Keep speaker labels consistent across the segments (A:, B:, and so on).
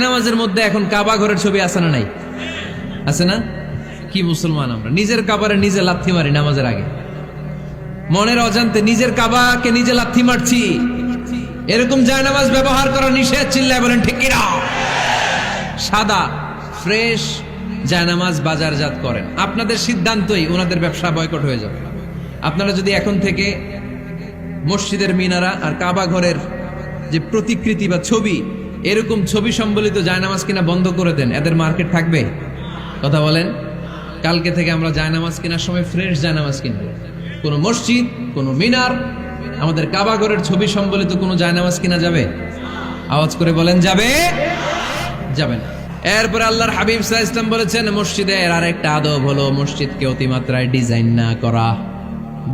A: নামাজের মধ্যে এখন কাবা ঘরের ছবি আছে না নাই? আছে না? কি মুসলমান আমরা, নিজের কাবারে নিজে লাথি মারি নামাজের আগে, মনের অজান্তে নিজের কাবাকে নিজে লাথি মারছি। এরকম জায়নামাজ ব্যবহার করা নিষেধ, চিল্লায় বলেন ঠিক কিনা? সাদা ফ্রেশ জায়নামাজ বাজারজাত করেন, আপনাদের সিদ্ধান্তই ওনাদের ব্যবসা বয়কট হয়ে যাবে। আপনারা যদি এখন থেকে মসজিদের মিনারা আর কাবা ঘরের যে প্রতিকৃতি বা ছবি, এরকম ছবি সম্বলিত জায়নামাজ কিনা বন্ধ করে দেন, এদের মার্কেট থাকবে? কথা বলেন। কালকে থেকে আমরা জায়নামাজ কেনার সময় ফ্রেশ জায়নামাজ কিনব। কোন মসজিদ, কোন মিনার, আমাদের কাবা ঘরের ছবি সম্বলিত কোন জায়নামাজ কিনা যাবে? আওয়াজ করে বলেন, যাবে? যাবে না। এরপরে আল্লাহর হাবিব সাল্লাল্লাহু আলাইহি ওয়াসাল্লাম বলেছেন, মসজিদের আরেকটা আদব হলো মসজিদকে অতিমাত্রায় ডিজাইন না করা।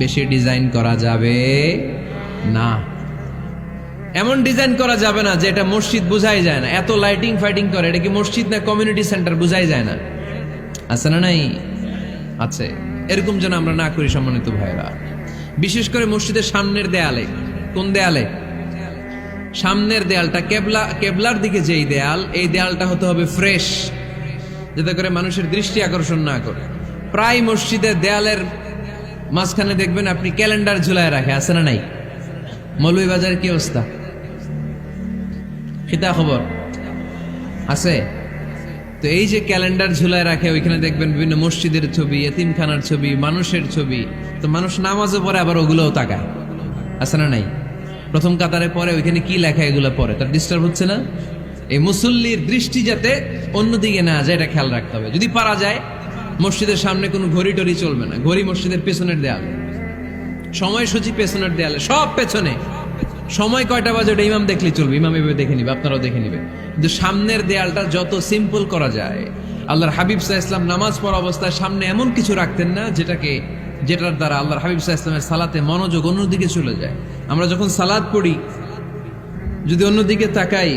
A: বেশি ডিজাইন করা যাবে না। এমন ডিজাইন করা যাবে না যে এটা মসজিদ বুঝাই যায় না। এত লাইটিং ফাইটিং করে, এটা কি মসজিদ না কমিউনিটি সেন্টার বুঝাই যায় না? আছে না নাই? আছে। এরকম যেন আমরা না করি সম্মানিত ভাইরা। বিশেষ করে মসজিদের সামনের দেয়ালে। কোন দেয়ালে? সামনের দেয়ালটা, কেবলার দিকে যেই দেয়াল, এই দেয়ালটা হতে হবে ফ্রেশ, যাতে করে মানুষের দৃষ্টি আকর্ষণ না করে। প্রায় মসজিদের দেয়ালের মাঝখানে দেখবেন আপনি ক্যালেন্ডার ঝুলায় রাখে, আছে না নাই? মৌলভীবাজার কি অবস্থা? খিতা খবর আছে? তো এই যে ক্যালেন্ডার ঝুলায় রাখে, ওইখানে দেখবেন বিভিন্ন মসজিদের ছবি, এতিমখানার ছবি, মানুষের ছবি। তো মানুষ নামাজও পড়ে, আবার ওগুলোও তাকায়, আছে না নাই? প্রথম কাতারে পরে ওইখানে কি লেখা, এগুলো পরে, তার ডিস্টার্ব হচ্ছে না? এই মুসল্লির দৃষ্টি যাতে অন্যদিকে না যায়, এটা খেয়াল রাখতে হবে। যদি পারা যায়, মসজিদের সামনে কোনো ঘড়ি টড়ি চলবে না। ঘড়ি মসজিদের পেছনের দেয়ালে, সময়সূচি পেছনের দেয়ালে, সব পেছনে। সময় কয়টা বাজে ওটা ইমাম দেখলে চলবে, ইমাম এভাবে দেখে নিবে, আপনারাও দেখে নিবে। কিন্তু সামনের দেয়ালটা যত সিম্পল করা যায়। আল্লাহর হাবিব সাল্লাল্লাহু আলাইহি ওয়াসাল্লাম নামাজ পড়া অবস্থায় সামনে এমন কিছু রাখতেন না যেটার দ্বারা আল্লাহর হাবিব সাল্লাল্লাহু আলাইহি ওয়াসাল্লামের সালাতে মনোযোগ অন্যদিকে চলে যায়। আমরা যখন সালাত পড়ি, যদি অন্যদিকে তাকাই,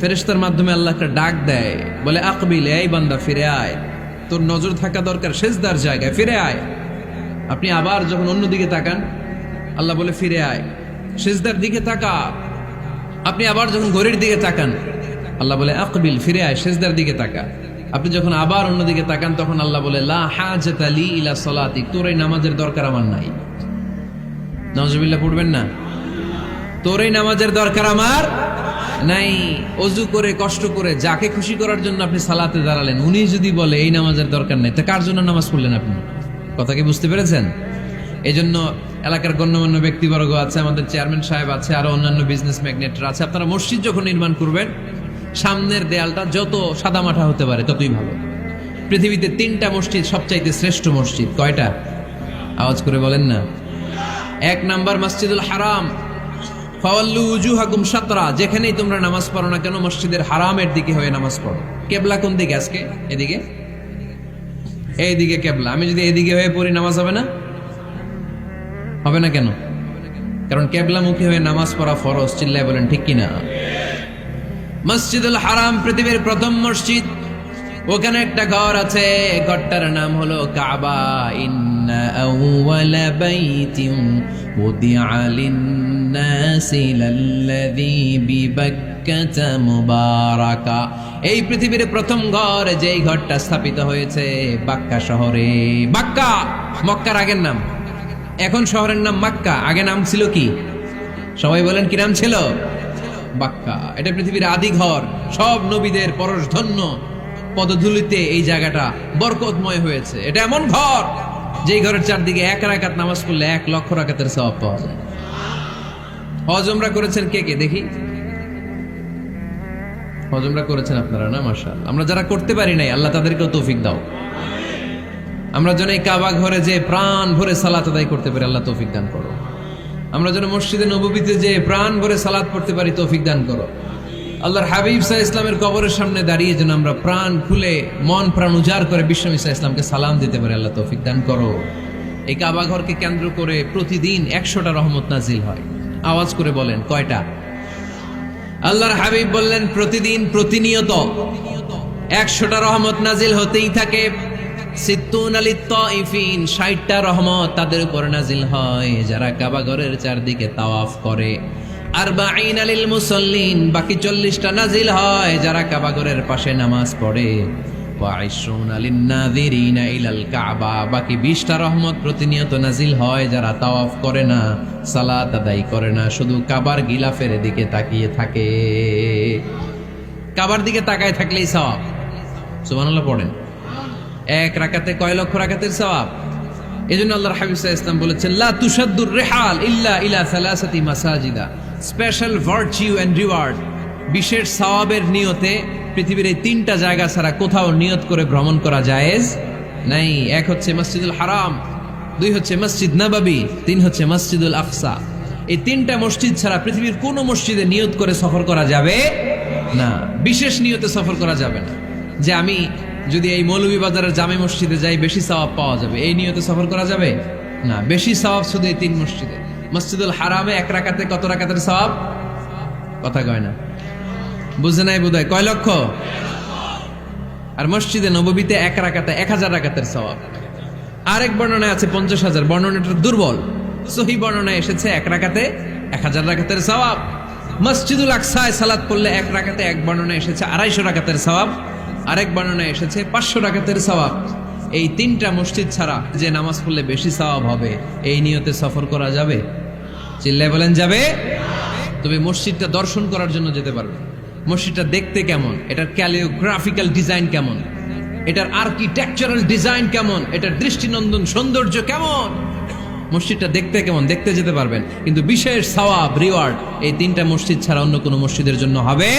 A: ফেরেশতার মাধ্যমে আল্লাহ একটা ডাক দেয়, বলে আকবিল, এই বান্দা ফিরে আয়, তোর নজর থাকা দরকার সেজদার জায়গায়, ফিরে আয়। আপনি আবার যখন অন্যদিকে তাকান, আল্লাহ বলে ফিরে আয়, সেজদার দিকে তাকা। আপনি আবার যখন ঘড়ির দিকে তাকান, আল্লাহ বলে আকবিল, ফিরে আয়, সেজদার দিকে তাকা। আপনি যখন আবার অন্যদিকে তাকান, তখন আল্লাহ বলে লা হাজাতা লি ইলা সালাতি, তোর এই নামাজের দরকার আমার নাই। নাউজুবিল্লাহ পড়বেন না? তোর এই নামাজের দরকার আমার নাই। অজু করে কষ্ট করে যাকে খুশি করার জন্য আপনি সালাতে দাঁড়ালেন, উনি যদি বলে এই নামাজের দরকার নেই, তা কার জন্য নামাজ পড়লেন আপনি? কথা কি বুঝতে পেরেছেন? এই জন্য এলাকার গণ্যমান্য ব্যক্তিবর্গ আছে, আমাদের চেয়ারম্যান সাহেব আছে, আরো অন্যান্য বিজনেস ম্যাগনেটরা আছে। আপনারা মসজিদ যখন নির্মাণ করবেন, সামনের দেয়ালটা যত সাদামাটা হতে পারে ততই ভালো। পৃথিবীতে 3টা মসজিদ সবচাইতে শ্রেষ্ঠ মসজিদ। কয়টা? আওয়াজ করে বলেন না। 1 নাম্বার মসজিদুল হারাম, ফাওয়াল্লু উজুহাকুম শাতরা, যেখানেই তোমরা নামাজ পড়ো না কেন মসজিদের হারামের দিকে হয়ে নামাজ পড়ো। কেবলা কোন দিকে আজকে? এদিকে, এইদিকে কেবলা। আমি যদি এদিকে হয়ে পড়ি, নামাজ হবে না? হবে না কেন? কারণ কেবলামুখী হয়ে নামাজ পড়া ফরজ। চিল্লায় বলেন ঠিক কিনা? মসজিদুল হারাম পৃথিবীর প্রথম মসজিদ। ওখানে একটা ঘর আছে, ঘরটার নাম হলো কাবা। ইন্না আউওয়ালা বাইতিন উদিআ লিন-নাসি লাল্লাযী বিবাক্কাতা মুবারাকা। এই পৃথিবীর প্রথম ঘর, যেই ঘরটা স্থাপিত হয়েছে বাক্কা শহরে। বাক্কা মক্কার আগের নাম, এখন শহরের নাম মক্কা। আগে নাম ছিল কি? সবাই বলেন, কি নাম ছিল? বাক্কা। এটা পৃথিবীর আদি ঘর। সব নবীদের পরশধন্য পদধূলিতে এই জায়গাটা বরকতময় হয়েছে। এটা এমন ঘর, যেই ঘরের চারদিকে 1 রাকাত নামাজ পড়লে 1 লক্ষ রাকাতের সওয়াব পাওয়া যায়। হজ উমরা করেছেন কে কে দেখি? হজ উমরা করেছেন আপনারা না? মাশাআল্লাহ। আমরা যারা করতে পারি নাই, আল্লাহ তাদেরকেও তৌফিক দাও। আমরা যেন এই কাবা ঘরে যে প্রাণ ভরে সালাত আদায় করতে পারি, আল্লাহ তৌফিক দান করো। আমরা যেন মসজিদে নববীতে যে প্রাণ ভরে সালাত পড়তে পারি, তৌফিক দান করো। আল্লাহর হাবিব সাল্লাল্লাহু আলাইহি ওয়াসাল্লামের কবরের সামনে দাঁড়িয়ে যেন আমরা প্রাণ খুলে, মন প্রাণ উজাড় করে বিশ্বনবী সাল্লাল্লাহু আলাইহি ওয়াসাল্লামকে সালাম দিতে পারি, আল্লাহ তৌফিক দান করো। এই কাবা ঘরকে কেন্দ্র করে প্রতিদিন 100টা রহমত নাজিল হয়। আওয়াজ করে বলেন, কয়টা? আল্লাহর হাবিব বললেন, প্রতিদিন, প্রতিনিয়ত 100টা রহমত নাজিল হতেই থাকে। 60টা রহমত তাদের উপর নাজিল হয় যারা কাবা ঘরের চারদিকে তাওয়াফ করে। 40 লিল মুসাল্লিন, বাকি 40টা নাজিল হয় যারা কাবাগরের পাশে নামাজ পড়ে। ওয়া 20 লিন নাযিরিনা ইলাল কাবা, বাকি 20টা রহমত প্রতিনিয়ত নাজিল হয় যারা তাওয়াফ করে না, সালাত আদায় করে না, শুধু কাবার গিলাফের দিকে তাকিয়ে থাকে। কাবার দিকে তাকায় থাকলেই সওয়াব। সুবহানাল্লাহ পড়েন। এক রাকাতে কয় লক্ষ রাকাতের সওয়াব। এজন্য আল্লাহর হাবিব সাল্লাল্লাহু আলাইহি ওয়াসাল্লাম বলেছেন, লা তুশাদ্দুর রিহাল ইল্লা ইলা সালাসাতি মাসাজিদা, স্পেশাল ভার্চু এন্ড রিওয়ার্ড, বিশেষ সওয়াবের নিয়তে পৃথিবীর এই 3টা জায়গা ছাড়া কোথাও নিয়ত করে ভ্রমণ করা জায়েজ নাই। এক হচ্ছে মসজিদুল হারাম, 2 হচ্ছে মসজিদ নববী, 3 হচ্ছে মসজিদুল আকসা। এই 3টা মসজিদ ছাড়া পৃথিবীর কোনো মসজিদে নিয়ত করে সফর করা যাবে না, বিশেষ নিয়তে সফর করা যাবে না। যে আমি যদি এই মৌলভীবাজারের জামে মসজিদে যাই বেশি সওয়াব পাওয়া যাবে, এই নিয়তে সফর করা যাবে না। বেশি সওয়াব শুধু এই 3 মসজিদে। মসজিদুল হারামে 1 রাকাতে কত রাকাতের সওয়াব? কথা কয় না, বুঝে নাই বোধহয়। কয় লক্ষ? আর মসজিদে নববীতে 1 রাকাতে 1000 রাকাতের সওয়াব। আরেক বর্ণনায় আছে 50,000, বর্ণনাটা দুর্বল। সহিহ বর্ণনায় এসেছে 1 রাকাতে 1000 রাকাতের সওয়াব। মসজিদুল আকসায় সালাত পড়লে 1 রাকাতে, এক বর্ণনায় এসেছে 250 রাকাতের সওয়াব, আরেক বর্ণনায় এসেছে 500 রাকাতের সওয়াব। এই 3টা মসজিদ ছাড়া যে নামাজ পড়লে বেশি সওয়াব হবে, এই নিয়তে সফর করা যাবে? চিল্লায় বলেন যাবে। তবে মসজিদটা দর্শন করার জন্য যেতে পারবে। মসজিদটা দেখতে কেমন, এটার ক্যালিওগ্রাফিক্যাল ডিজাইন কেমন, এটার আর্কিটেকচারাল ডিজাইন কেমন, এটার দৃষ্টিনন্দন সৌন্দর্য কেমন, মসজিদটা দেখতে কেমন, দেখতে যেতে পারবেন। কিন্তু বিশেষ সওয়াব রিওয়ার্ড এই 3টা মসজিদ ছাড়া অন্য কোনো মসজিদের জন্য হবে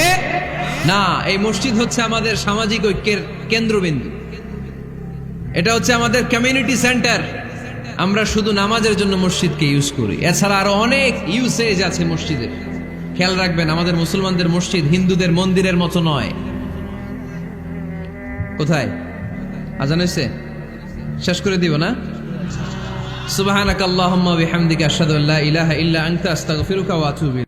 A: না। এই মসজিদ হচ্ছে আমাদের সামাজিক ঐক্যের কেন্দ্রবিন্দু, এটা হচ্ছে আমাদের কমিউনিটি সেন্টার। আমরা শুধু নামাজের জন্য মসজিদকে ইউজ করি, এছাড়া আরো অনেক ইউসেজ আছে মসজিদের। খেয়াল রাখবেন, আমাদের মুসলমানদের মসজিদ হিন্দুদের মন্দিরের মতো নয়। কোথায় আজান হয়েছে? শেষ করে দিব না? সুবহানাকাল্লাহুম্মা ওয়া বিহামদিকা আশহাদু আল্লা ইলাহা ইল্লা আনতা আস্তাগফিরুকা ওয়া আতুবু